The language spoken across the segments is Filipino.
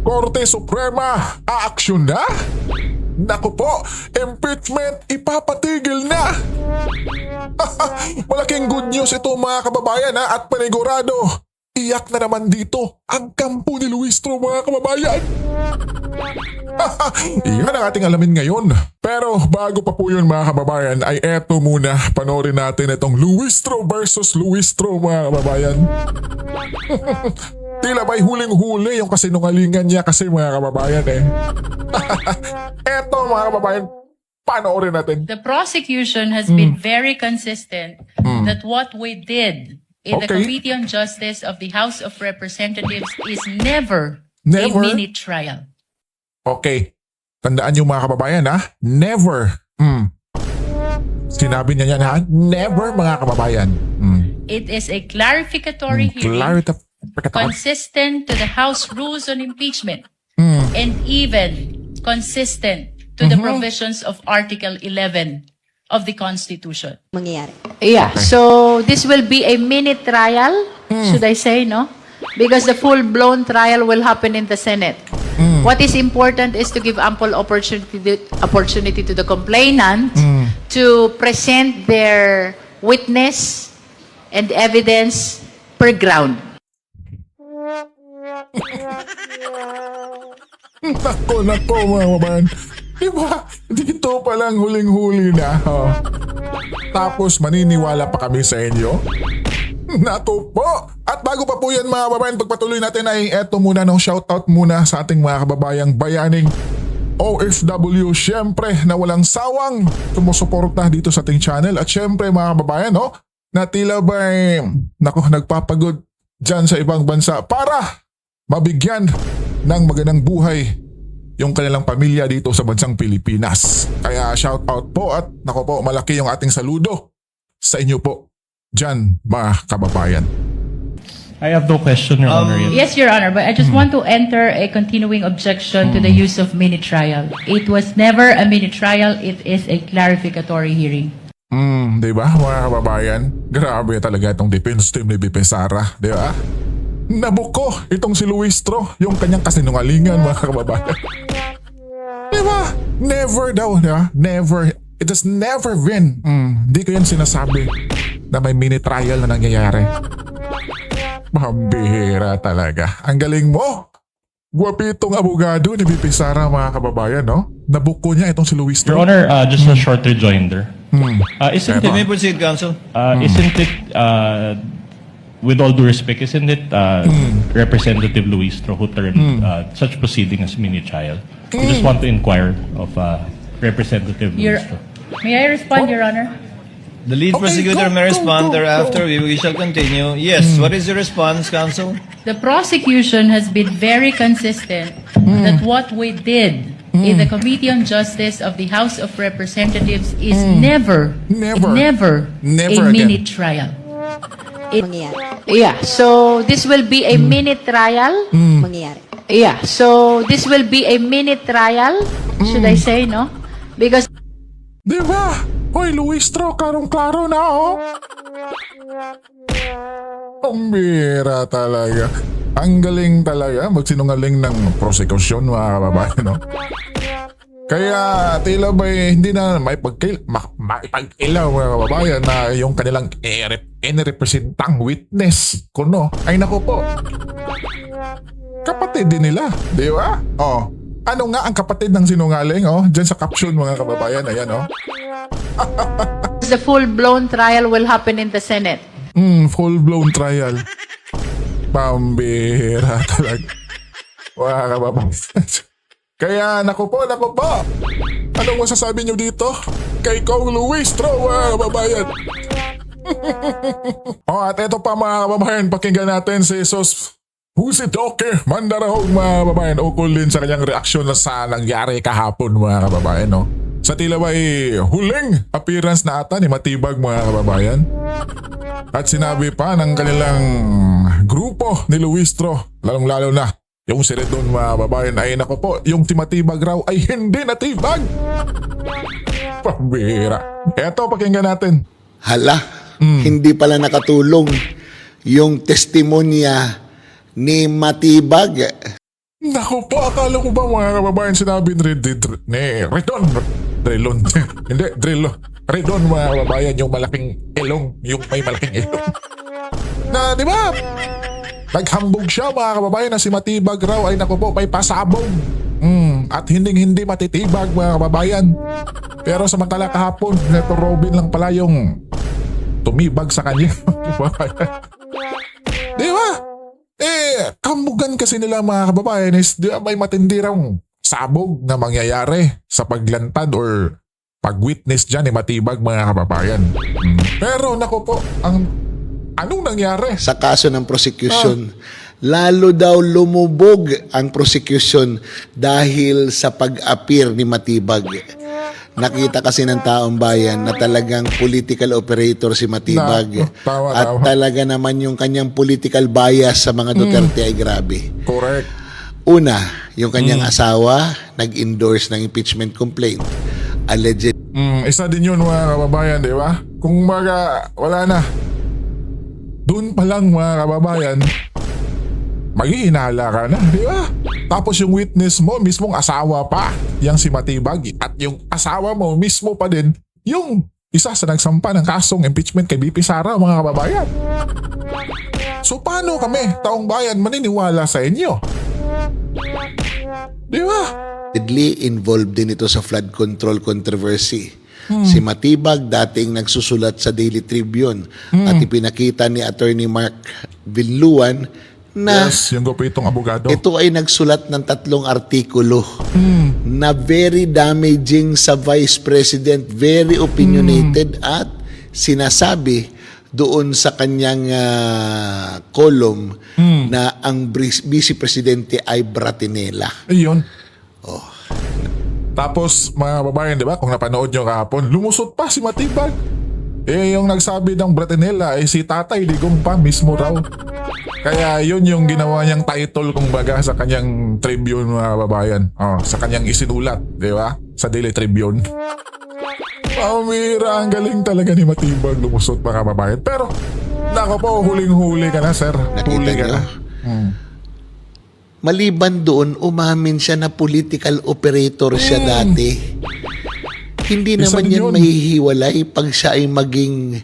Korte Suprema, aaksyon na? Naku po, impeachment ipapatigil na! Malaking good news ito mga kababayan at panigurado. Iyak na naman dito ang kampo ni Luistro mga kababayan. Iyan ang ating alamin ngayon. Pero bago pa po yun mga kababayan ay eto muna, panoorin natin itong Luistro versus Luistro mga kababayan. Tila ba'y huling-huli yung kasinungalingan niya kasi mga kababayan eh. Eto mga kababayan, panoorin natin. The prosecution has been very consistent that what we did in the Okay. Committee on Justice of the House of Representatives is never a Never? mini trial. Okay, tandaan yung mga kababayan ha, never. Sinabi niya yan ha, never mga kababayan. It is a clarificatory hearing consistent to the House rules on impeachment and even consistent to the provisions of Article 11 of the Constitution. Mangyayari. Yeah, so this will be a mini trial, should I say, no? Because the full-blown trial will happen in the Senate. What is important is to give ample opportunity to the complainant to present their witness and evidence per ground. Nako mga kababayan. Diba, dito pa lang huling-huli na. Oh. Tapos maniniwala pa kami sa inyo? Nato po! At bago pa po yan mga kababayan, pagpatuloy natin ay eto muna ng shoutout muna sa ating mga kababayang bayaning OFW, syempre na walang sawang sumusuporta dito sa ating channel. At syempre mga kababayan, no, na tila ba'y nagpapagod dyan sa ibang bansa para mabigyan ng magandang buhay yung kanilang pamilya dito sa bansang Pilipinas. Kaya shoutout po at nako po, malaki yung ating saludo sa inyo po dyan mga kababayan. I have no question, Your Honor. Yes, Your Honor, but I just want to enter a continuing objection to the use of mini trial. It was never a mini trial, it is a clarificatory hearing. Di ba mga kababayan? Grabe talaga itong defense team ni BP Sara, di ba? Nabuko itong si Luistro, yung kanyang kasinungalingan mga kababayan. Di ba? Never daw, di ba? Never. It has never been. Di ko yan sinasabi na may mini trial na nangyayari. Pambihira talaga. Ang galing mo. Guwapitong abogado ni BP Sara mga kababayan, no? Nabuko niya itong si Luistro. Your Honor, just a short rejoinder. Isn't Eto. it, May proceed, counsel. isn't it, with all due respect, isn't it Representative Luistro who termed such proceeding as mini trial? I just want to inquire of Representative Luistro. May I respond, Your Honor? The lead Okay, prosecutor go, may go, respond go, thereafter. We shall continue. Yes, what is your response, counsel? The prosecution has been very consistent that what we did in the Committee on Justice of the House of Representatives is never Never a again. mini trial. Mangyayari. Yeah, so this will be a mini trial. Mangyayari. Yeah, so this will be a mini trial, should I say, no? Because Di ba? Hoy, Luistro, karong-klaro na, oh. Ang bira talaga. Ang galing talaga magsinungaling ng prosecution, mga kababayan, no? Kaya tila ba'y hindi na maipagkilaw, mga kababayan, na yung kanilang inirepresentang witness kuno. Ay naku po. Kapatid din nila, di ba? Oh. Ano nga ang kapatid ng sinungaling, oh? Diyan sa caption, mga kababayan, ayan, oh. the full-blown trial will happen in the Senate. Full-blown trial. Pambihira talaga. Mga kababayan. Kaya, naku po. Anong masasabi nyo dito? Kay Kong Luistro, mga kababayan. At eto pa mga kababayan, pakinggan natin si Jesus Husidoke Mandarahong mga kababayan, ukol din sa kanyang reaksyon sa nangyari kahapon mga kababayan, no? Sa tila ba'y huling appearance na ata ni Matibag mga kababayan. At sinabi pa ng kanilang grupo ni Luistro, lalong-lalo na yung si Redon mga kababayan, ay nako po, yung si Matibag raw ay hindi natibag. Pambira. Eto, pakinggan natin. Hala, hindi pala nakatulong yung testimonya ni Matibag. Naku po, akala ko ba mga kababayan sinabi ni Redon, hindi, Redon mga kababayan, yung malaking ilong, yung may malaking ilong. Na, di ba? Naghambog siya mga kababayan na si Matibag raw ay naku po, may pasabog. At hindi matitibag mga kababayan. Pero samantala kahapon, Neto Robin lang pala yung tumibag sa kanya. Di ba? Kambugan kasi nila mga kababayan is di ba, may matindi raw sabog na mangyayari sa paglantad or pag-witness dyan ni Matibag mga kababayan. Pero naku po, anong nangyari? Sa kaso ng prosecution, lalo daw lumubog ang prosecution dahil sa pag-appear ni Matibag. Nakita kasi ng taong bayan na talagang political operator si Matibag. Tama. At talaga naman yung kanyang political bias sa mga Duterte ay grabe. Correct. Una, yung kanyang asawa nag-endorse ng impeachment complaint. Alleged Isa din yun mga kababayan, di ba? Kung wala na, doon pa lang mga kababayan, maghihinala ka na, di ba? Tapos yung witness mo, mismong asawa pa, yang si Matibag, at yung asawa mo mismo pa din, yung isa sa nagsampa ng kasong impeachment kay BP Sara, mga kababayan. So paano kami, taong bayan, maniniwala sa inyo? Di ba? involved din ito sa flood control controversy. Si Matibag dating nagsusulat sa Daily Tribune at ipinakita ni Attorney Mark Villuan na Yes, yung gupitong abogado. ito ay nagsulat ng 3 artikulo na very damaging sa Vice President, very opinionated at sinasabi doon sa kanyang column na ang Vice Presidente ay Bratinela. Ayun. Tapos mga babayan, di ba, kung napanood nyo kahapon, lumusot pa si Matibag. Yung nagsabi ng Bratinela ay si Tatay Digong pa mismo raw. Kaya yun yung ginawa niyang title kung baga sa kanyang Tribune mga babayan. Sa kanyang isinulat, di ba? Sa Daily Tribune. Pamira, ang galing talaga ni Matibag lumusot mga babayan. Pero, nako po, huling-huli ka na, sir. Huli ka niyo? na. Maliban doon, umamin siya na political operator siya dati. Hindi Isa naman din yan yun. mahihiwalay pag siya ay maging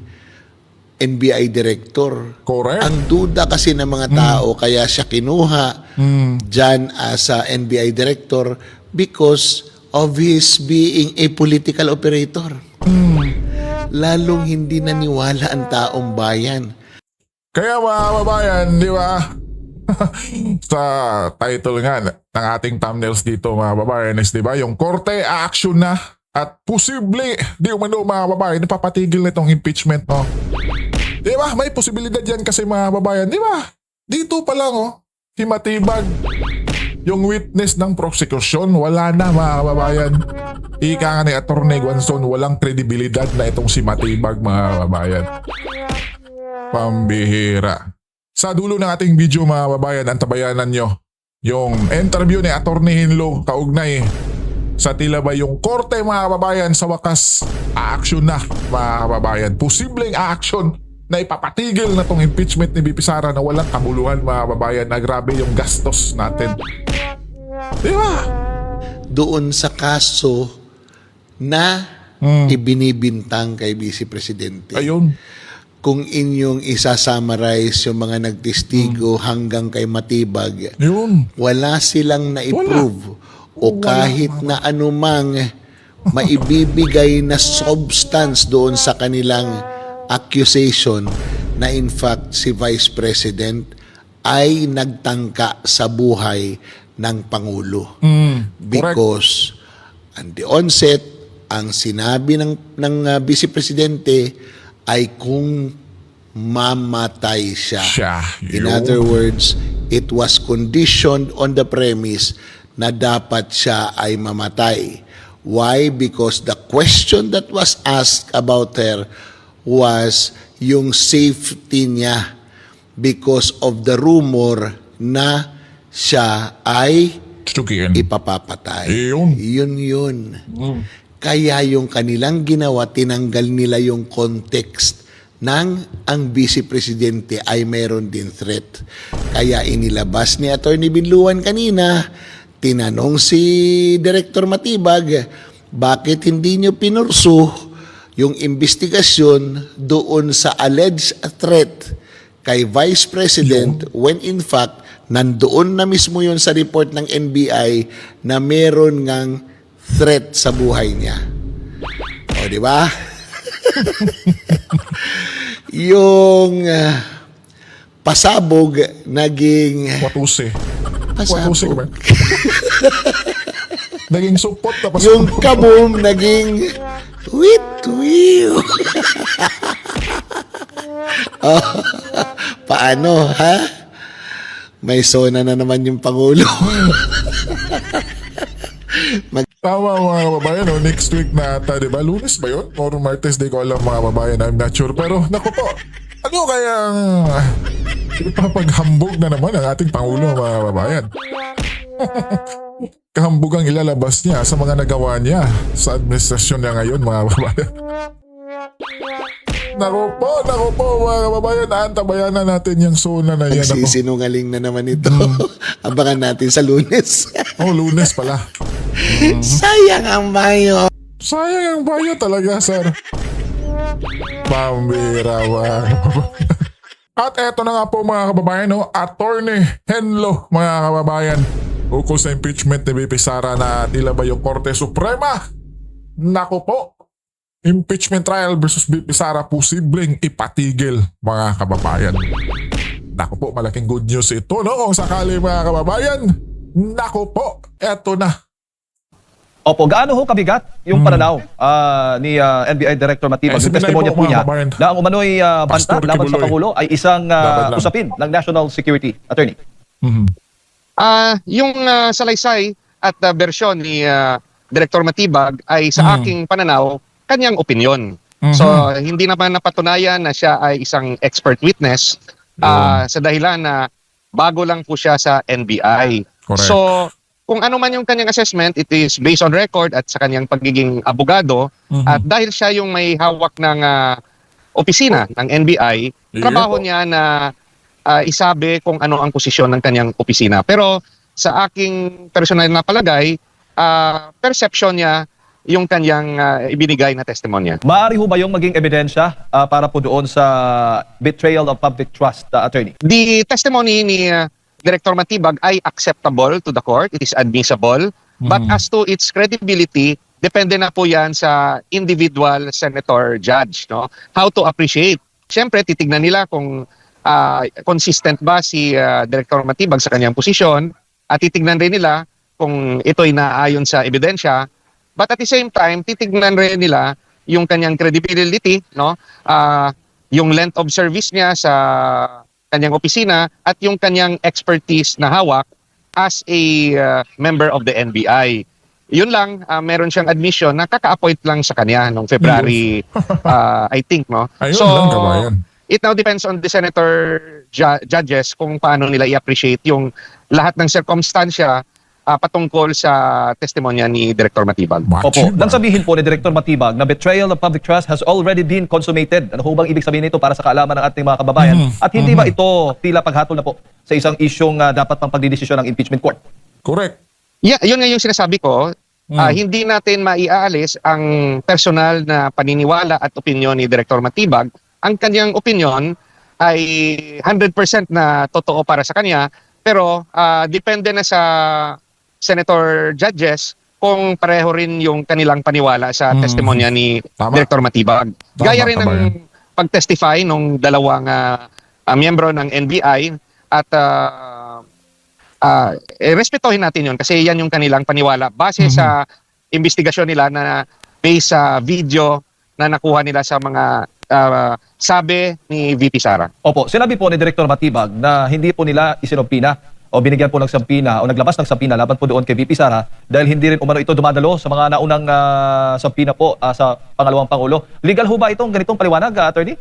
NBI director. Correct. Ang duda kasi ng mga tao, kaya siya kinuha dyan as a NBI director because of his being a political operator. Lalong hindi naniwala ang taong bayan. Kaya mga babayan, di ba? Sa title nga ng ating thumbnails dito mga babayan is, di ba, yung korte action na at posible di umano mga babayan napapatigil na itong impeachment, no? Di ba? May posibilidad yan kasi mga babayan, di ba? Dito pa lang, si Matibag, yung witness ng prosecution, wala na mga babayan. Ika nga ni Atty. Guanzon, walang kredibilidad na itong si Matibag mga babayan. Pambihira. Sa dulo ng ating video mga babayan, antabayanan nyo yung interview ni Atty. Hinlo kaugnay sa tila ba yung korte mga babayan sa wakas a-action na mga babayan. Posibleng a-action na ipapatigil na tong impeachment ni BP Sara na walang kabuluhan mga babayan na grabe yung gastos natin. Di ba? Doon sa kaso na ibinibintang kay Vice Presidente. Ayun. Kung inyong isa-summarize yung mga nagtestigo hanggang kay Matibag, Yun. wala silang na-approve o kahit na anumang maibibigay na substance doon sa kanilang accusation na in fact si Vice President ay nagtangka sa buhay ng Pangulo. Because at the onset, ang sinabi ng Vice Presidente ay kung mamatay siya. In Yun. other words, it was conditioned on the premise na dapat siya ay mamatay. Why? Because the question that was asked about her was yung safety niya because of the rumor na siya ay Tsukiin. ipapapatay. Yun. Yun. Kaya yung kanilang ginawa, tinanggal nila yung context nang ang Vice Presidente ay meron din threat. Kaya inilabas ni Atty. Binluan kanina, tinanong si Director Matibag, bakit hindi nyo pinursu yung investigasyon doon sa alleged threat kay Vice President when in fact nandoon na mismo yun sa report ng NBI na meron ngang threat sa buhay niya. O, di ba? Yung pasabog naging Watuse. pasabog. Watuse ba? Naging supot tapos Yung kaboom naging wit-wiw. Oh, paano, ha? May sona na naman yung Pangulo. Tama mga kababayan, no? Next week na ata, di ba? Lunes ba yun? Or Martes, di ko alam mga kababayan. I'm not sure. Pero naku po, ano kayang ipapaghambog na naman ang ating Pangulo mga kababayan? Kahambog ang ilalabas niya sa mga nagawa niya sa administrasyon niya ngayon mga kababayan. Naku po mga kababayan, antabayan na natin yung zona na yan. Ako. Nagsisinungaling na naman ito. Abangan natin sa Lunes. Oh, Lunes pala. Sayang ang bayo. Sayang ang bayo talaga, sir. Pambira mga kababayan. At eto na nga po mga kababayan, no? Attorney Henlo mga kababayan. Ukol sa impeachment ni VP Sara na tila ba yung Korte Suprema. Naku po. Impeachment trial versus VP Sara posibleng ipatigil mga kababayan. Naku po, malaking good news ito, no? Kung sakali mga kababayan. Naku po, eto na. Opo, gaano ho kabigat yung pananaw ni NBI Director Matibag, yung testimonya po niya na ang umano'y banta Pastor laban sa Kibuloy. Pangulo ay isang Laban lang. usapin ng National Security Attorney. Yung salaysay at bersyon ni Director Matibag ay sa aking pananaw, kanyang opinyon. So, hindi naman napatunayan na siya ay isang expert witness sa dahilan na bago lang po siya sa NBI. Correct. So, kung ano man yung kanyang assessment, it is based on record at sa kanyang pagiging abogado. At dahil siya yung may hawak ng opisina ng NBI, trabaho niya na isabi kung ano ang posisyon ng kanyang opisina. Pero sa aking personal na palagay, perception niya yung kanyang ibinigay na testimonya. Maaari ho ba yung maging ebidensya para po doon sa betrayal of public trust, Attorney? The testimony ni Director Matibag ay acceptable to the court. It is admissible. But as to its credibility, depende na po yan sa individual senator judge. No? How to appreciate. Siyempre, titignan nila kung consistent ba si Director Matibag sa kanyang posisyon at titignan rin nila kung ito'y naayon sa ebidensya. But at the same time, titignan rin nila yung kanyang credibility, no? Yung length of service niya sa kanyang opisina at yung kanyang expertise na hawak as a member of the NBI. Yun lang, meron siyang admission na kaka-appoint lang sa kanya noong February, I think, no? Ayun lang, kabayan. It now depends on the senator judges kung paano nila i-appreciate yung lahat ng circumstansya patungkol sa testimonya ni Director Matibag. Opo, nang sabihin po ni Director Matibag na betrayal of public trust has already been consummated. Ano ho bang ibig sabihin nito para sa kaalaman ng ating mga kababayan? At hindi ba ito tila paghatol na po sa isang isyong dapat pang pagdidesisyon ng impeachment court? Correct. Yeah, yun nga yung sinasabi ko. Hindi natin maiaalis ang personal na paniniwala at opinyon ni Director Matibag. Ang kanyang opinyon ay 100% na totoo para sa kanya, pero depende na sa senator judges kung pareho rin yung kanilang paniwala sa testimonya ni Director Matibag. Gaya rin ng pag-testify ng dalawang miyembro ng NBI at respetohin natin yun kasi yan yung kanilang paniwala base sa investigasyon nila na based sa video na nakuha nila sa mga sabi ni VP Sara. Opo, sinabi po ni Director Matibag na hindi po nila isinumpina o binigyan po ng sampina o naglabas ng sampina laban po doon kay VP Sara dahil hindi rin umano ito dumadalo sa mga naunang sampina po sa pangalawang Pangulo. Legal ho ba itong ganitong paliwanag, Attorney?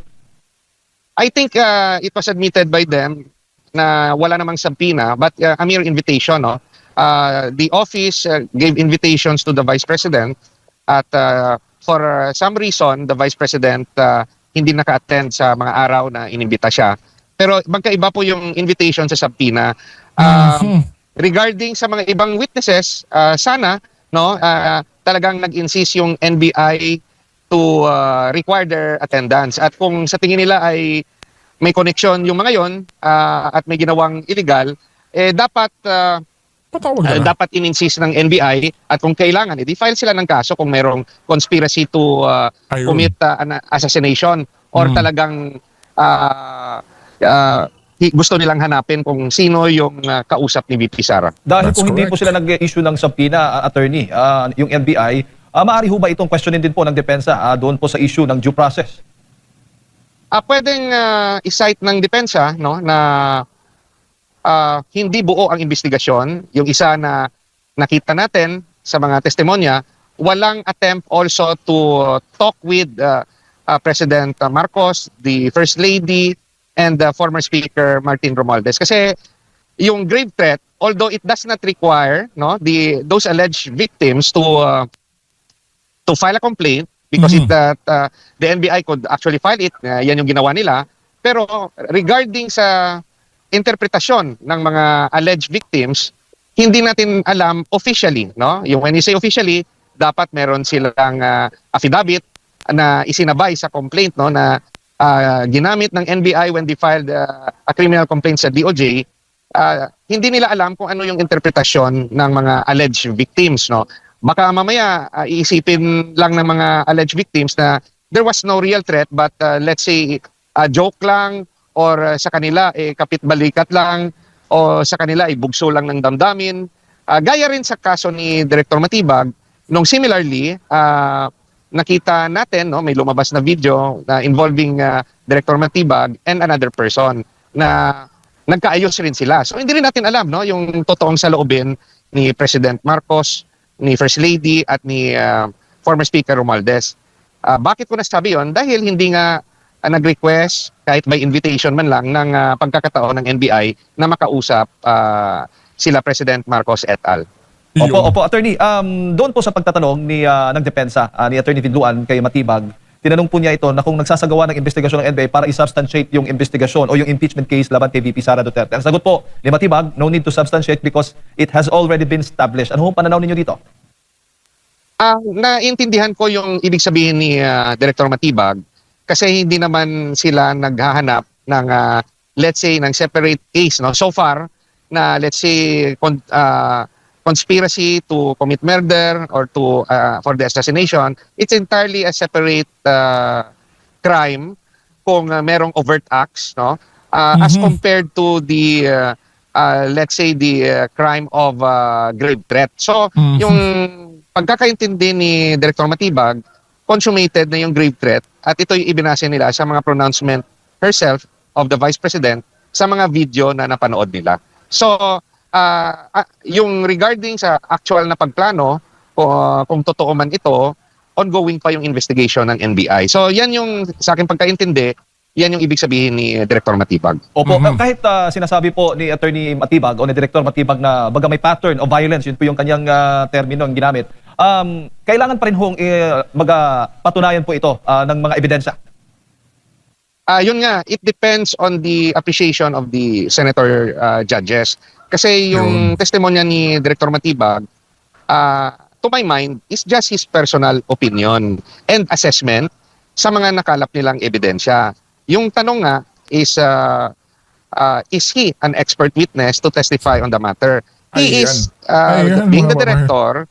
I think it was admitted by them na wala namang sampina but a mere invitation. No? The office gave invitations to the Vice President at for some reason the Vice President hindi naka-attend sa mga araw na inimbita siya. Pero magkaiba po yung invitation sa subpoena. Regarding sa mga ibang witnesses, sana talagang nag-insist yung NBI to require their attendance. At kung sa tingin nila ay may connection yung mga yon at may ginawang illegal, dapat Patawag na lang. dapat in-insist ng NBI at kung kailangan, i-file sila ng kaso kung mayroong conspiracy to Ayun. commit an assassination or talagang gusto nilang hanapin kung sino yung kausap ni VP Sara. Dahil That's kung hindi correct. po sila nag-issue ng subpoena, attorney, yung NBI, maaari ho ba itong questionin din po ng depensa doon po sa issue ng due process? Pwedeng i-cite ng depensa na hindi buo ang investigasyon. Yung isa na nakita natin sa mga testimonya, walang attempt also to talk with President Marcos, the First Lady, and the former Speaker Martin Romualdez. Kasi yung grave threat, although it does not require those alleged victims to file a complaint, because the NBI could actually file it, yan yung ginawa nila. Pero regarding sa interpretasyon ng mga alleged victims, hindi natin alam officially, Yung when you say officially, dapat meron silang affidavit na isinabay sa complaint, na ginamit ng NBI when they filed a criminal complaint sa DOJ. Hindi nila alam kung ano yung interpretasyon ng mga alleged victims, Baka mamaya iisipin lang ng mga alleged victims na there was no real threat, but let's say joke lang, or sa kanila kapit-balikat lang, o sa kanila bugso lang ng damdamin. Gaya rin sa kaso ni Director Matibag, nung similarly, nakita natin, may lumabas na video na involving Director Matibag and another person na nagkaayos rin sila. So hindi rin natin alam yung totoong saloobin ni President Marcos, ni First Lady, at ni former Speaker Romualdez. Bakit ko nasabi yon? Dahil hindi nga nag-request kahit by invitation man lang ng pagkakataon ng NBI na makausap sila President Marcos et al. Opo, attorney. Doon po sa pagtatanong ng depensa ni Attorney Vidluan kay Matibag, tinanong po niya ito na kung nagsasagawa ng investigasyon ng NBI para i-substantiate yung investigasyon o yung impeachment case laban kay VP Sara Duterte. Ang sagot po ni Matibag, no need to substantiate because it has already been established. Ano po pananaw ninyo dito? Naintindihan ko yung ibig sabihin ni Director Matibag kasi hindi naman sila naghahanap ng let's say ng separate case, so far na let's say conspiracy to commit murder or to for the assassination. It's entirely a separate crime kung merong overt acts, as compared to the let's say the crime of grave threat. So yung pagkakaintindi ni Director Matibag, consummated na yung grave threat at ito yung ibinase nila sa mga pronouncement herself of the Vice President sa mga video na napanood nila. So, yung regarding sa actual na pagplano, kung totoo man ito, ongoing pa yung investigation ng NBI. So, yan yung sa aking pagkaintindi, yan yung ibig sabihin ni Director Matibag. Opo, kahit sinasabi po ni Attorney Matibag o ni Director Matibag na baga may pattern of violence, yun po yung kanyang termino ang ginamit, kailangan pa rin hong patunayan po ito ng mga ebidensya. Yun nga, it depends on the appreciation of the senator judges. Kasi yung testimonya ni Director Matibag, to my mind, is just his personal opinion and assessment sa mga nakalap nilang ebidensya. Yung tanong nga is he an expert witness to testify on the matter? He is, being the director,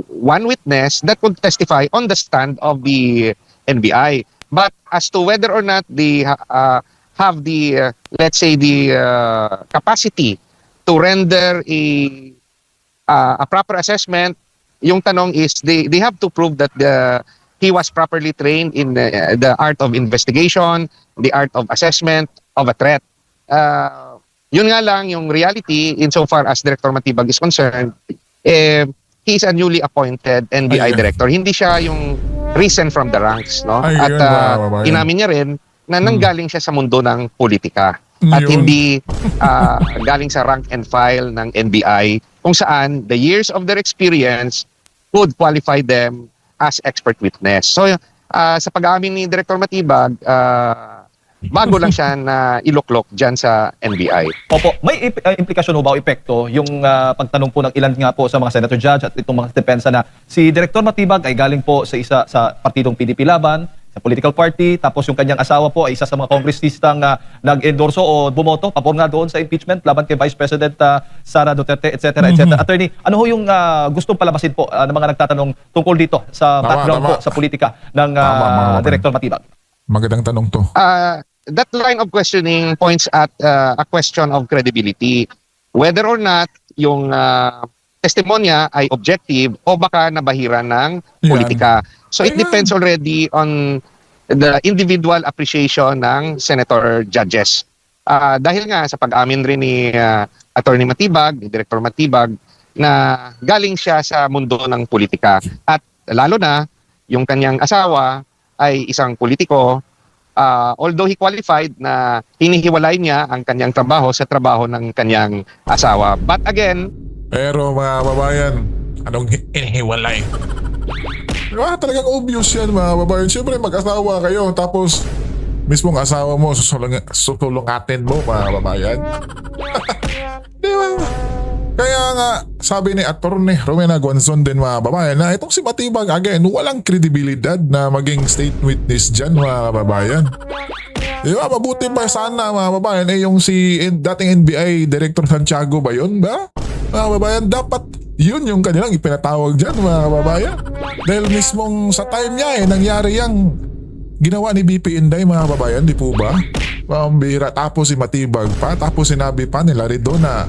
one witness that could testify on the stand of the NBI. But as to whether or not they have the, let's say, the capacity to render a proper assessment, yung tanong is they have to prove that he was properly trained in the art of investigation, the art of assessment of a threat. Yun nga lang, yung reality, insofar as Director Matibag is concerned, he is a newly appointed NBI director. Hindi siya yung risen from the ranks, At inamin niya rin na nanggaling siya sa mundo ng politika. At hindi galing sa rank and file ng NBI, kung saan the years of their experience would qualify them as expert witness. So, sa pag-aamin ni Director Matibag, bago lang siya na iluklok dyan sa NBI. Opo, may implikasyon ho ba o epekto yung pagtanong po ng ilan nga po sa mga senator judge at itong mga depensa na si Director Matibag ay galing po sa isa sa partidong PDP Laban, sa political party, tapos yung kanyang asawa po ay isa sa mga kongresistang nag-endorso o bumoto, pabor nga doon sa impeachment laban kay Vice President Sara Duterte, etc. etc. Attorney, ano ho yung gustong palabasin po ng mga nagtatanong tungkol dito sa background po sa politika ng Tama. Director Matibag? Magandang tanong to. That line of questioning points at a question of credibility. Whether or not yung testimonya ay objective o baka nabahira ng politika. So it depends already on the individual appreciation ng senator judges. Dahil nga sa pag-amin rin ni Attorney Matibag, ni Director Matibag, na galing siya sa mundo ng politika. At lalo na, yung kanyang asawa ay isang politiko. Although he qualified na hinihiwalay niya ang kanyang trabaho sa trabaho ng kanyang asawa. But again, Pero mga babayan, anong inihiwalay? Talagang obvious yan mga babayan. Siyempre mag-asawa kayo tapos mismong asawa mo susulungatin mo mga babayan. Di ba? Kaya nga sabi ni Atty. Rowena Guanzon din mga babayan na itong si Matibag again walang kredibilidad na maging state witness dyan mga babayan. Di ba? Mabuti pa sana mga babayan yung si dating NBI Director Santiago ba yun ba? Mga babayan, dapat yun yung kanilang ipinatawag dyan mga babayan. Dahil mismong sa time niya nangyari yung ginawa ni BP Inday mga babayan, di po ba? Pambira. Tapos si Matibag pa, tapos sinabi pa nila Rido na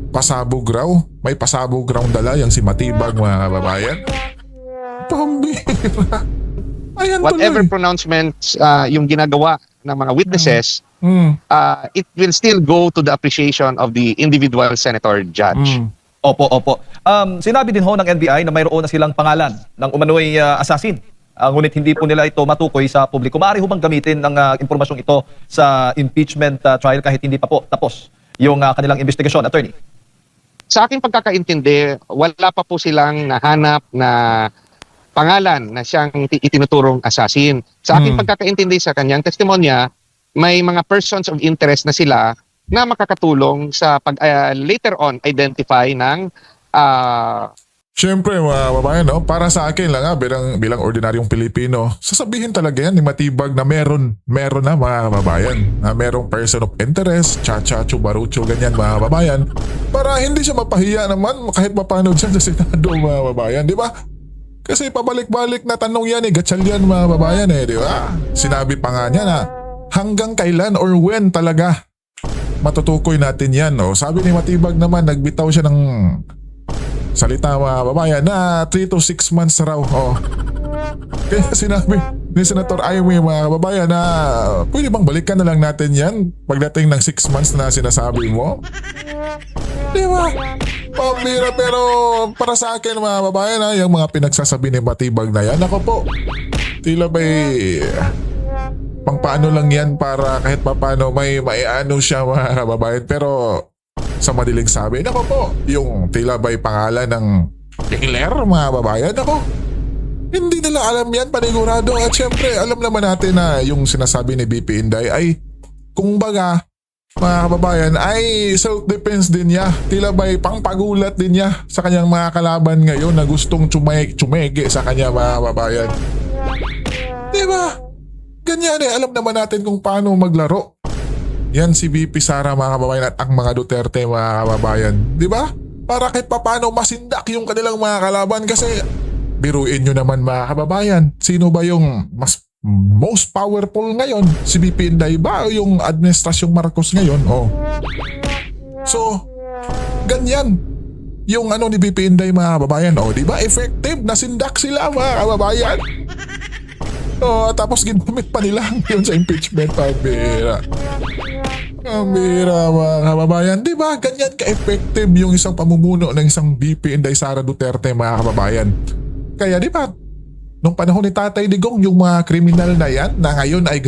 pasabog raw. May pasabog raw dala yung si Matibag mga babayan. Pambira. Ayan whatever tuloy. pronouncements yung ginagawa ng mga witnesses, it will still go to the appreciation of the individual senator judge. Opo, opo. Sinabi din ho ng NBI na mayroon na silang pangalan ng umano'y assassin. Ngunit hindi po nila ito matukoy sa publiko. Maaari ho bang gamitin ng impormasyong ito sa impeachment trial kahit hindi pa po tapos yung kanilang investigasyon, attorney? Sa aking pagkakaintindi, wala pa po silang nahanap na pangalan na siyang itinuturong assassin. Sa aking pagkakaintindi sa kanyang testimonya, may mga persons of interest na sila na makakatulong sa pag later on identify ng Siyempre mga babayan, no? Para sa akin lang bilang ordinaryong Pilipino, sasabihin talaga yan ni Matibag na meron na mga babayan, na merong person of interest, cha-cha, chubarucho, ganyan mga babayan, para hindi siya mapahiya naman kahit mapano dyan sa Senado mga babayan, di ba? Kasi pabalik-balik na tanong yan gatchal yan mga babayan di ba? Sinabi pa nga niya na hanggang kailan or when talaga matutukoy natin yan, no? Sabi ni Matibag naman, nagbitaw siya ng salita mga babayan na 3 to 6 months raw. Kaya sinabi ni Senator Amy mga babayan na pwede bang balikan na lang natin yan pagdating ng 6 months na sinasabi mo? Di ba? Pambira, pero para sa akin mga babayan yung mga pinagsasabi ni Matibag na yan, ako po, tila ba'y pang paano lang yan para kahit paano may ano siya mga babayan, pero sa madiling sabi, nako po, yung tila ba'y pangalan ng killer mga babayan, nako, hindi nila alam yan panigurado. At syempre alam naman natin na yung sinasabi ni BP Inday ay kung baga mga kababayan ay self-defense din niya, tila ba'y pangpagulat din niya sa kanyang mga kalaban ngayon na gustong tsumege sa kanya mga kababayan. Diba? Ganyan alam naman natin kung paano maglaro. Yan si VP Sara mga kababayan at ang mga Duterte mga kababayan. Di ba? Para kahit paano masindak yung kanilang mga kalaban kasi biruin nyo naman mga kababayan. Sino ba yung most powerful ngayon? Si VP Inday ba o yung administrasyong Marcos ngayon? So, ganyan. Yung ni VP Inday mga kababayan. Di ba? Effective. Nasindak sila mga kababayan. Tapos ginamit pa nila yun sa impeachment. Pabira. Pambira mga kababayan. Diba ganyan ka-effective yung isang pamumuno ng isang VP Inday Sara Duterte mga kababayan. Kaya diba nung panahon ni Tatay Digong yung mga kriminal na yan na ngayon ay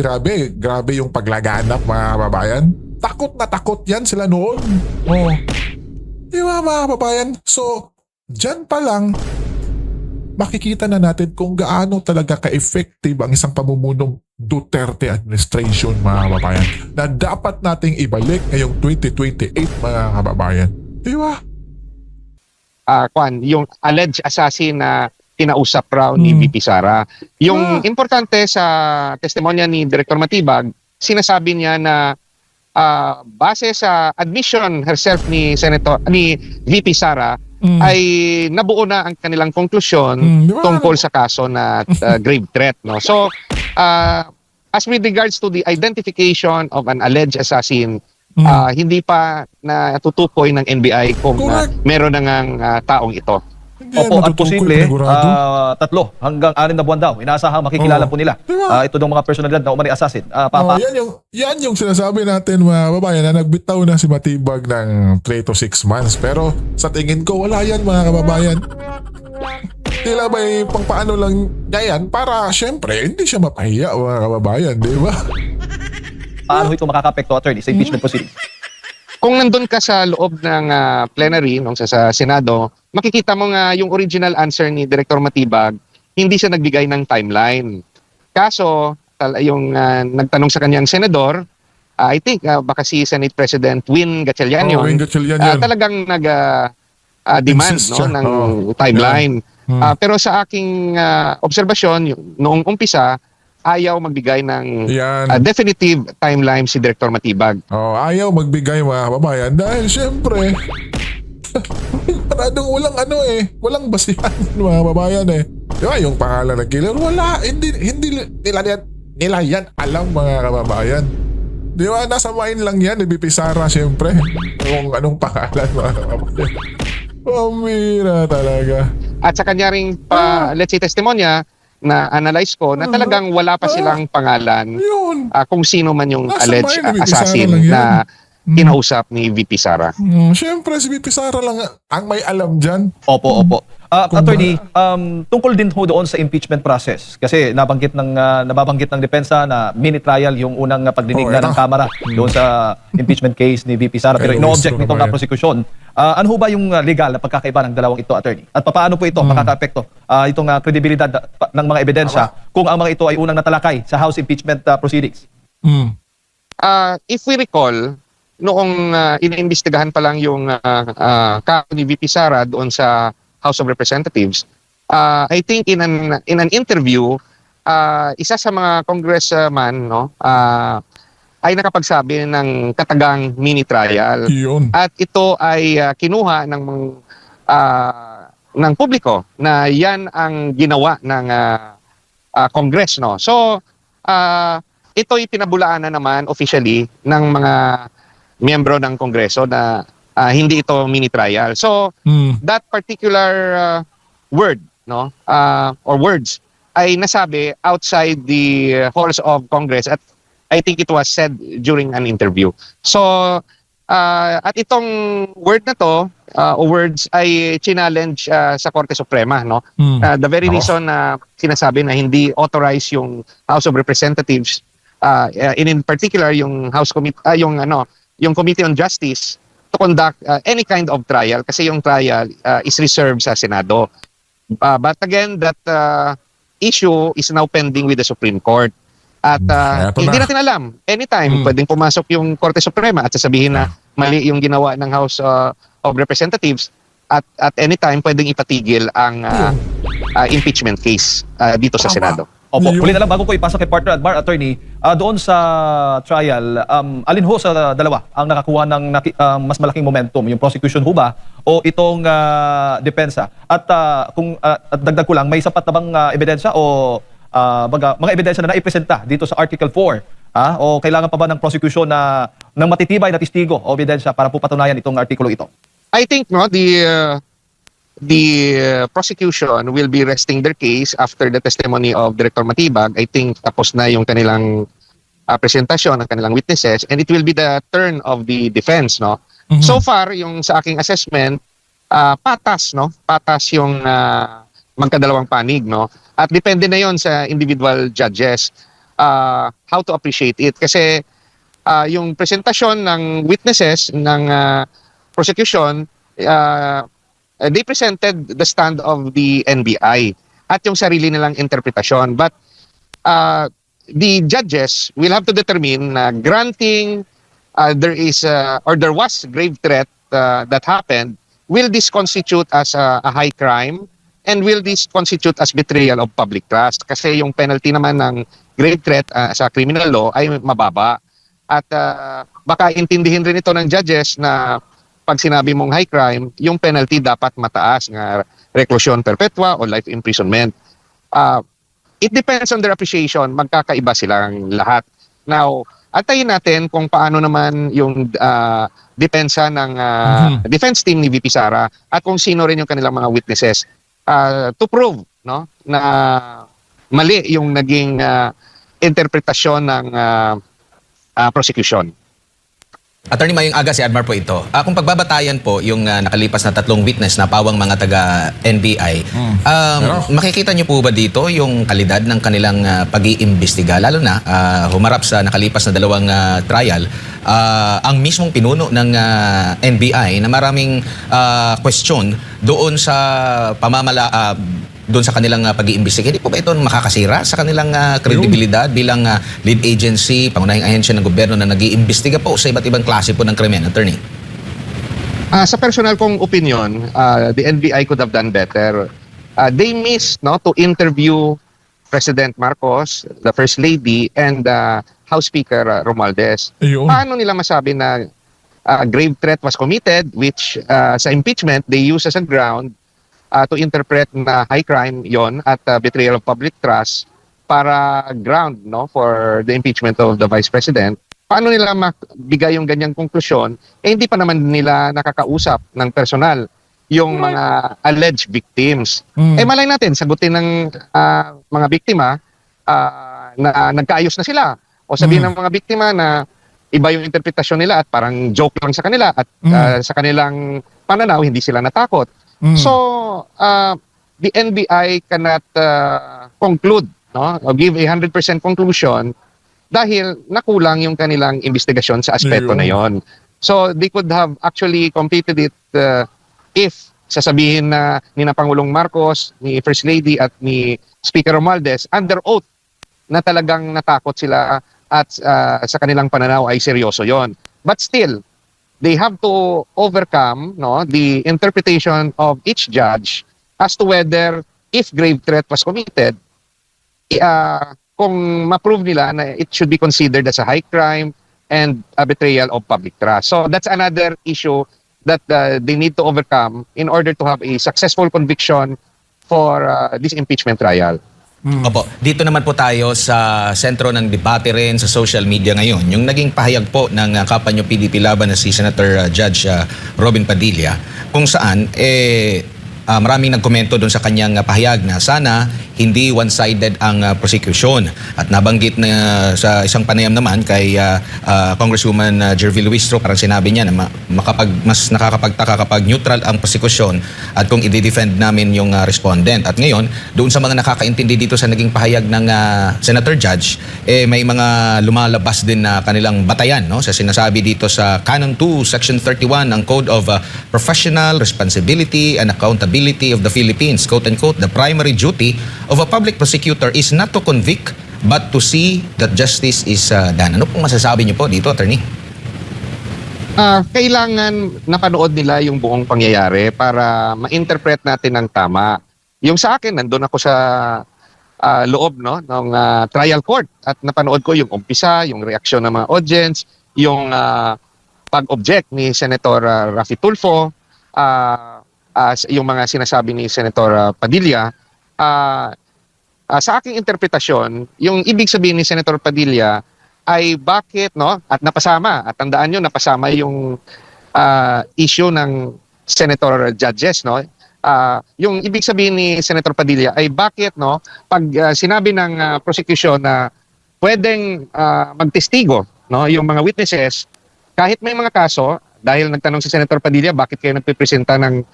grabe yung paglaganap mga kababayan. Takot na takot yan sila noon. Diba mga kababayan? So dyan pa lang makikita na natin kung gaano talaga ka-effective ang isang pamumunong Duterte administration, mga kababayan, na dapat nating ibalik ngayong 2028, mga kababayan. Di ba? Yung alleged assassin na kinausap raw ni VP Sara. Yung importante sa testimonya ni Director Matibag, sinasabi niya na base sa admission herself ni VP Sara, ay nabuo na ang kanilang konklusyon Di ba? tungkol sa kaso na grave threat, no. So as with regards to the identification of an alleged assassin, hindi pa natutukoy ng NBI kung Correct. meron na ngang taong ito. Hindi yan Opo, at matutukoy, posible, panigurado. 3 hanggang 6 na buwan daw. Inaasahang makikilala Oo. po nila. Diba? Ito ng mga personalidad na umani assassin. Papa, Yan yung sinasabi natin, mga babayan, na nagbitaw na si Matibag ng 3 to 6 months. Pero sa tingin ko, wala yan, mga kababayan. Tila may pangpaano lang niya yan para syempre hindi siya mapahiya, mga kababayan, di ba? paano ito makaka-apekto, attorney, sa impeachment proceedings? Kung nandun ka sa loob ng plenary nung sa Senado, makikita mo nga yung original answer ni Director Matibag, hindi siya nagbigay ng timeline. Kaso, yung nagtanong sa kanyang senador, I think baka si Senate President Win Gatchalian yun, Win Gatchalian yan. talagang nag-demand Insist no, siya. ng Oo. timeline. Yeah. Pero sa aking obserbasyon, noong umpisa, ayaw magbigay ng Yan. definitive timeline si Director Matibag. Ayaw magbigay, mga kababayan, dahil syempre, paradong walang basihan, mga kababayan eh. Di ba, yung pangalan ng killer, wala, hindi nila yan alam, mga kababayan. Di ba, nasa mind lang yan, VP Sara, syempre, kung anong pangalan, mga kababayan. Pamira talaga. At sa kanya ring let's say testimonya na analyze ko na talagang wala pa silang pangalan Yun. kung sino man yung Nasa alleged mind ni VP assassin Sara lang yan. na kinausap ni VP Sara. Syempre, si VP Sara lang ang may alam dyan. Opo. Attorney, tungkol din ho doon sa impeachment process. Kasi nabanggit ng depensa na mini trial yung unang pagdinig na ito. ng Kamara doon sa impeachment case ni VP Sara. Pero Pero ino-object gusto nitong naman yan. prosecution. Ano ho ba yung legal na pagkakaiba ng dalawang ito, attorney? At paano po ito makaka-apekto itong kredibilidad ng mga ebidensya kung ang mga ito ay unang natalakay sa House impeachment proceedings? If we recall, noong iniimbestigahan pa lang yung kaso ni VP Sara doon sa House of Representatives, I think in an interview, isa sa mga congressman ay nakapagsabi ng katagang mini trial. Yun. At ito ay kinuha ng publiko na yan ang ginawa ng Congress, no. So ito'y pinabulaan na naman officially ng mga miyembro ng Kongreso na hindi ito mini trial. So that particular word, no, or words ay nasabi outside the halls of Congress at I think it was said during an interview. So at itong word na to o words ay challenge sa Korte Suprema, no. The very reason na sinasabi na hindi authorized yung House of Representatives, in particular yung House Committee, yung Committee on Justice to conduct any kind of trial kasi yung trial is reserved sa Senado. But again, that issue is now pending with the Supreme Court. At Eto hindi na. natin alam, anytime pwedeng pumasok yung Korte Suprema at sasabihin na mali yung ginawa ng House of Representatives at anytime pwedeng ipatigil ang impeachment case dito sa Senado. Opo, Yun. huli na lang bago ko ipasok kay partner at bar attorney, doon sa trial, alin ho sa dalawa ang nakakuha ng mas malaking momentum, yung prosecution ho ba o itong depensa? At kung at dagdag ko lang, may sapat na bang ebidensya o mga ebidensya na naipresenta dito sa Article 4? O kailangan pa ba ng prosecution ng matitibay na testigo o ebidensya para po patunayan itong artikulo ito? I think the prosecution will be resting their case after the testimony of Director Matibag. I think tapos na yung kanilang presentasyon ng kanilang witnesses and it will be the turn of the defense, no. So far yung sa aking assessment, patas yung magkadalawang panig, no. At depende na yon sa individual judges how to appreciate it kasi yung presentasyon ng witnesses ng prosecution, they presented the stand of the NBI. at yung sarili nilang interpretasyon. But the judges will have to determine na granting there is or there was grave threat that happened, will this constitute as a high crime and will this constitute as betrayal of public trust? Kasi yung penalty naman ng grave threat sa criminal law ay mababa. At baka intindihin rin ito ng judges na pag sinabi mong high crime, yung penalty dapat mataas, nga reclusion perpetua o life imprisonment. It depends on their appreciation, magkakaiba silang lahat. Now, antayin natin kung paano naman yung depensa ng defense team ni VP Sara at kung sino rin yung kanilang mga witnesses to prove, no, na mali yung naging interpretasyon ng prosecution. Attorney Mayong Aga, si Admar po ito. Kung pagbabatayan po yung nakalipas na 3 witness na pawang mga taga-NBI, makikita niyo po ba dito yung kalidad ng kanilang pag-iimbestiga? Lalo na humarap sa nakalipas na 2 trial, ang mismong pinuno ng NBI na maraming question doon sa doon sa kanilang pag-iimbestiga. Hindi po ba ito makakasira sa kanilang kredibilidad bilang lead agency, pangunahing ahensya ng gobyerno na nag-iimbestiga po sa iba't ibang klase po ng krimen, Attorney? Sa personal kong opinion, the NBI could have done better. They missed, no, to interview President Marcos, the First Lady, and House Speaker Romualdez. Ayun. Paano nila masabi na grave threat was committed, which sa impeachment they use as a ground to interpret na high crime yon at betrayal of public trust para ground, no, for the impeachment of the Vice President? Paano nila magbigay yung ganyang konklusyon? Hindi pa naman nila nakakausap ng personal yung mga alleged victims. Malay natin, sagutin ng mga biktima na nagkaayos na sila. O sabihin ng mga biktima na iba yung interpretasyon nila at parang joke lang sa kanila at sa kanilang pananaw, hindi sila natakot. So, the NBI cannot conclude, no, or give a 100% conclusion dahil nakulang yung kanilang investigasyon sa aspeto na yon. So, they could have actually completed it if sasabihin na ni na Pangulong Marcos, ni First Lady at ni Speaker Romualdez under oath na talagang natakot sila at sa kanilang pananaw ay seryoso yon. But still, they have to overcome, no, the interpretation of each judge as to whether if grave threat was committed, kung ma-prove nila na it should be considered as a high crime and a betrayal of public trust. So that's another issue that they need to overcome in order to have a successful conviction for this impeachment trial. Opo, dito naman po tayo sa sentro ng debate rin sa social media ngayon. Yung naging pahayag po ng kapanyo PDP laban na si Senator Judge Robin Padilla, kung saan maraming nagkomento doon sa kanyang pahayag na sana hindi one-sided ang prosecution. At nabanggit na sa isang panayam naman kay Congresswoman Jervy Luistro, parang sinabi niya na mas nakakapagtaka kapag neutral ang prosecution at kung i-defend namin yung respondent. At ngayon, doon sa mga nakakaintindi dito sa naging pahayag ng Senator Judge, may mga lumalabas din na kanilang batayan, no? Sa sinasabi dito sa Canon 2, Section 31 ng Code of Professional Responsibility and Accountability of the Philippines, quote-unquote, the primary duty of a public prosecutor is not to convict but to see that justice is done. Ano pong masasabi niyo po dito, Attorney? Kailangan napanood nila yung buong pangyayari para ma-interpret natin ng tama. Yung sa akin, nandun ako sa loob, no, ng trial court at napanood ko yung umpisa, yung reaksyon ng mga audience, yung pag-object ni Senator Raffy Tulfo, yung mga sinasabi ni Senator Padilla. Sa aking interpretasyon, yung ibig sabihin ni Senator Padilla ay bakit, no, at napasama, at tandaan nyo, napasama yung issue ng Senator Judges, no. Yung ibig sabihin ni Senator Padilla ay bakit, no, pag sinabi ng prosecution na pwedeng magtestigo, no, yung mga witnesses, kahit may mga kaso, dahil nagtanong si Senator Padilla, bakit kayo nagpipresenta ng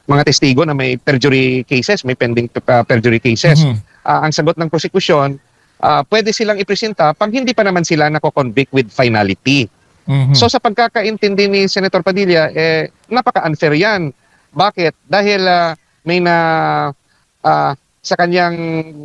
mga testigo na may perjury cases, may pending perjury cases. Ang sagot ng prosecution, pwede silang ipresenta pag hindi pa naman sila nako-convict with finality. So sa pagkakaintindi ni Senator Padilla, napaka-unfair yan. Bakit? Dahil may sa kanyang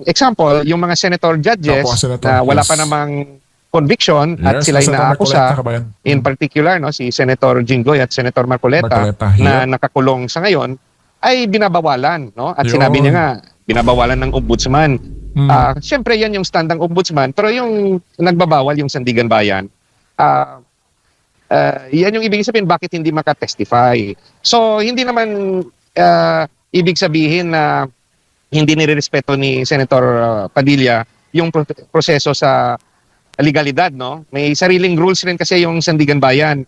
example, yung mga senator judges Opo, senator, na wala yes. pa namang conviction at Yes, sila'y Senator naakusa, Marcoleta, kabayan. in particular no, si Senator Jinggoy at Senator Marcoleta, Marcoleta, na yeah. nakakulong sa ngayon, ay binabawalan. No? At Yun. sinabi niya nga, binabawalan ng ombudsman. Siyempre yan yung stand ng ombudsman, pero yung nagbabawal yung Sandigan Bayan, yan yung ibig sabihin bakit hindi makatestify. So hindi naman ibig sabihin na hindi nirerespeto ni Senator Padilla yung proseso sa legalidad, no? May sariling rules rin kasi yung Sandigan Bayan.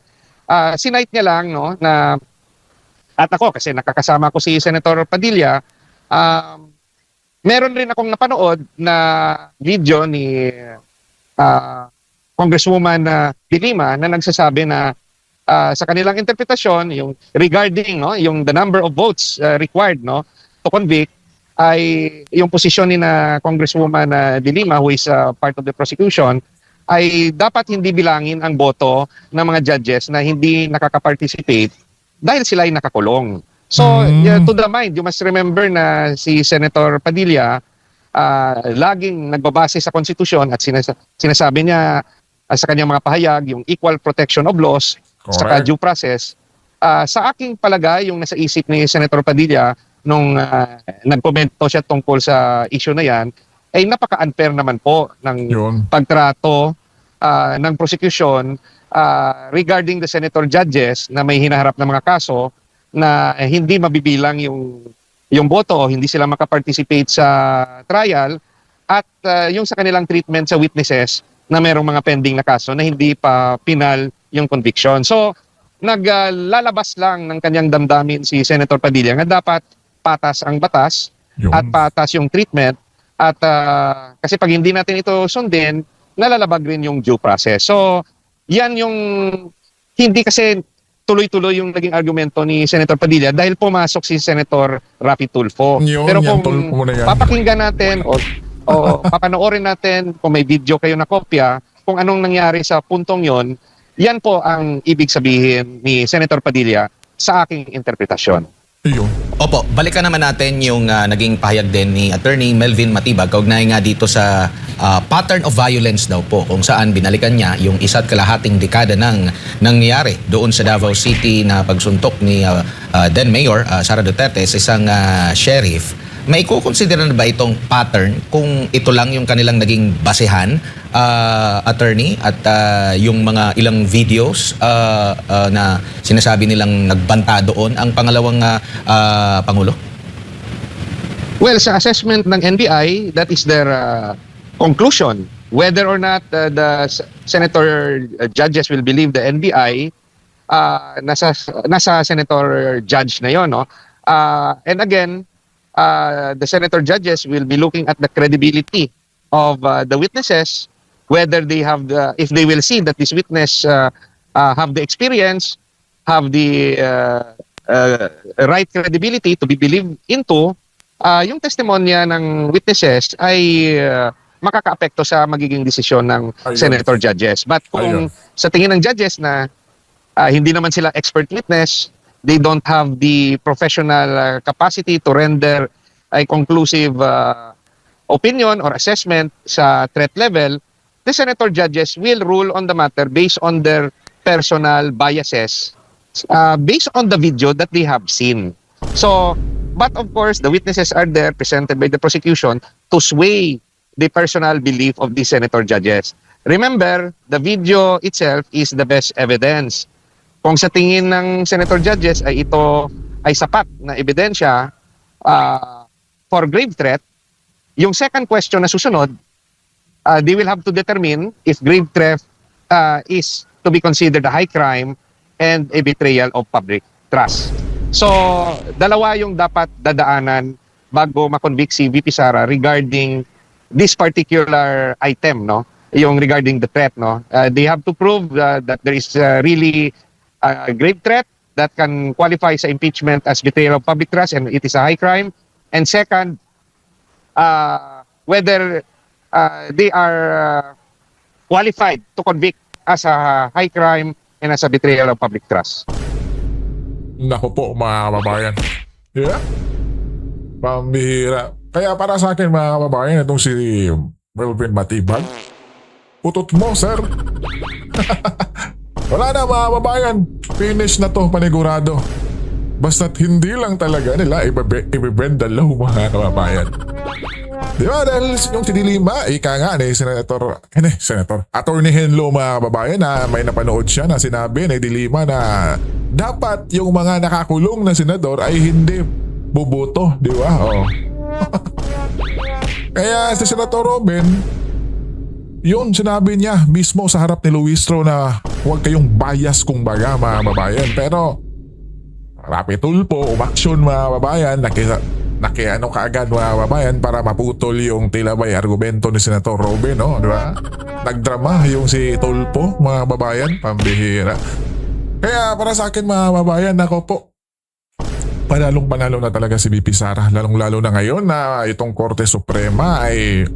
Sinight niya lang, no, na at ako kasi nakakasama ko si Senator Padilla, meron rin akong napanood na video ni Congresswoman De Lima na nagsasabi na sa kanilang interpretasyon yung regarding no yung the number of votes required no to convict ay yung posisyon ni na Congresswoman De Lima, who is part of the prosecution, ay dapat hindi bilangin ang boto ng mga judges na hindi nakaka-participate dahil sila ay nakakulong. So, to the mind, you must remember na si Senator Padilla laging nagbabase sa konstitusyon at sinasabi niya sa kanyang mga pahayag yung equal protection of laws sa due process. Sa aking palagay, yung nasa isip ni Senator Padilla nung nagkomento siya tungkol sa issue na yan, ay napaka-unfair naman po ng pagtrato ng prosecution regarding the senator judges na may hinaharap na mga kaso na hindi mabibilang yung boto o hindi sila makaparticipate sa trial at yung sa kanilang treatment sa witnesses na merong mga pending na kaso na hindi pa pinal yung conviction. So, naglalabas lang ng kanyang damdamin si Senator Padilla nga dapat patas ang batas at patas yung treatment at kasi pag hindi natin ito sundin, nalalabag rin yung due process. So, yan yung hindi kasi tuloy-tuloy yung naging argumento ni Senator Padilla dahil pumasok si Senator Rapi Tulfo. Pero kung papakinggan natin o papanoorin natin, kung may video kayo na kopya, kung anong nangyari sa puntong yon, yan po ang ibig sabihin ni Senator Padilla sa aking interpretasyon. Opo, balikan naman natin yung naging pahayag din ni Attorney Melvin Matibag kaugnay nga dito sa pattern of violence daw po kung saan binalikan niya yung isa't kalahating dekada nang nangyari doon sa Davao City na pagsuntok ni then Mayor Sara Duterte sa isang sheriff. May kukonsidera na ba itong pattern kung ito lang yung kanilang naging basehan, attorney, at yung mga ilang videos na sinasabi nilang nagbanta doon ang pangalawang Pangulo? Well, sa assessment ng NBI, that is their conclusion. Whether or not the senator judges will believe the NBI, nasa senator judge na yon, no? And again, the senator judges will be looking at the credibility of the witnesses, whether they have if they will see that this witness have the experience, have the right credibility to be believed into, yung testimonya ng witnesses ay makakaapekto sa magiging desisyon ng senator judges. But kung sa tingin ng judges na hindi naman sila expert witness, they don't have the professional capacity to render a conclusive opinion or assessment sa threat level, the senator judges will rule on the matter based on their personal biases, based on the video that they have seen. So, but of course, the witnesses are there presented by the prosecution to sway the personal belief of the senator judges. Remember, the video itself is the best evidence. Kung sa tingin ng senator judges ay ito ay sapat na ebidensya for grave threat, yung second question na susunod, they will have to determine if grave threat is to be considered a high crime and a betrayal of public trust. So, dalawa yung dapat dadaanan bago makonvict si VP Sara regarding this particular item, no? Yung regarding the threat, no? They have to prove that there is really a grave threat that can qualify sa impeachment as betrayal of public trust and it is a high crime. And second, whether they are qualified to convict as a high crime and as a betrayal of public trust. Naku po, mga kababayan. Yeah? Pambihira. Kaya para sa akin mga kababayan, itong si Melvin Matibag, putot mo, sir. Wala na mga kababayan, finish na to panigurado. Basta't hindi lang talaga nila ibibenda low mga kababayan. Di ba dahil yung tinilima, ika nga ni Senator Attorney Henlo mga kababayan na may napanood siya na sinabi ni Dilima na dapat yung mga nakakulong na senador ay hindi buboto, di ba? Oh. Kaya si Senator Robin, yun sinabi niya mismo sa harap ni Luistro na huwag kayong bias kung baga mga kababayan. Pero Rapi Tulfo, umaksyon mga kababayan, nakiano kaagad mga kababayan para maputol yung tila ba'y argumento ni Senator Robin, no? Di ba? Nagdrama yung si Tulfo mga kababayan, pambihira. Kaya para sa akin mga kababayan, ako po, panalo na talaga si VP Sara, lalong-lalo na ngayon na itong Korte Suprema ay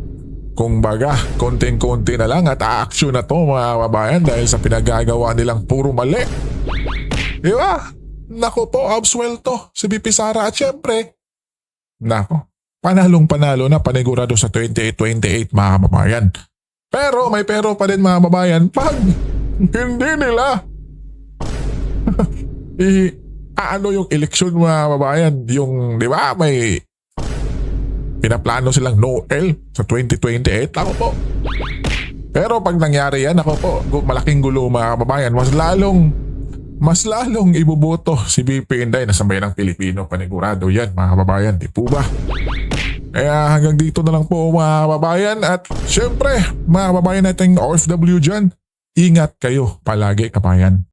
kung baga konting-konti na lang at aaksyon na to mga kababayan dahil sa pinagagawa nilang puro mali. Di ba? Nako po, absuelto si VP Sara at syempre, nako, panalong-panalo na panigurado sa 28-28 mga kababayan. Pero may pero pa din mga kababayan pag hindi nila ano yung eleksyon mga kababayan, yung di ba may pinaplano silang Noel sa 2028, ako po. Pero pag nangyari yan, ako po, malaking gulo mga kababayan, mas lalong ibuboto si VP Inday na sambayan ng Pilipino, panigurado yan mga kababayan, di po ba? Kaya hanggang dito na lang po mga kababayan at syempre mga kababayan nating OFW dyan, ingat kayo palagi kabayan.